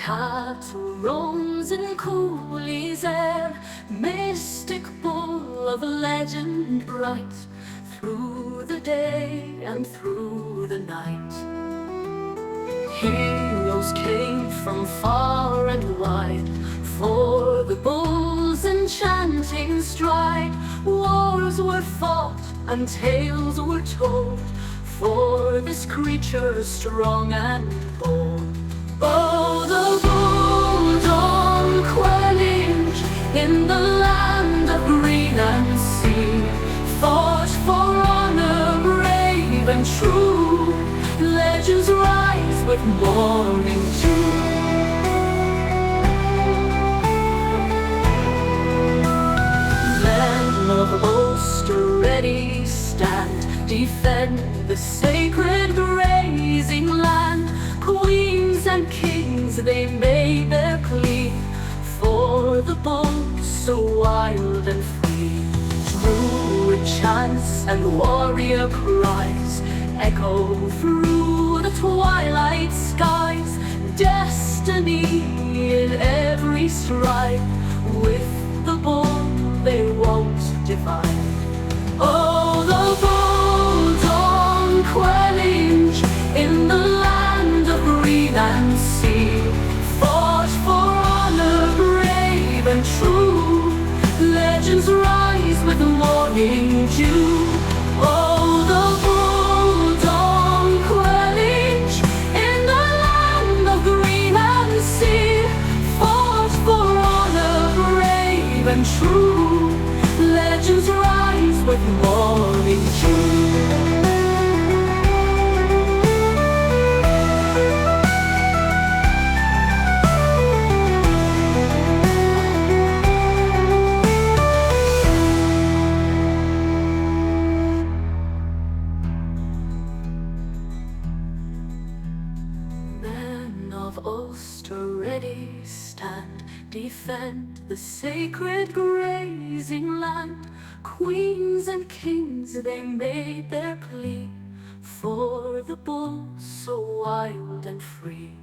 cattle roams in Cooley's air, mystic bull of legend bright, through the day and through the night. Heroes came from far and wide, for the bull's enchanting stride. Wars were fought and tales were told, for this creature strong and bold. Oh, the bull Donn Cuailnge, in the land of green and sea, fought for honor, brave and true. Legends rise with morning dew. Men of Ulster ready stand, defend the sacred grazing land. Queens and kings, they made their plea for the bull so wild and free. Druid chants and warrior cries echo through the twilight skies. Destiny in every stride, with the bull they won't divide. Oh, the bull Donn Cuailnge, in the land of green and sea, fought for honor, brave and true. Legends rise with the morning dew. Oh, the bull Donn Cuailnge, in the land of green and sea, fought for honor, brave and true. Legends rise with morning dew. Of Ulster ready stand, defend the sacred grazing land. Queens and kings, they made their plea for the bull so wild and free.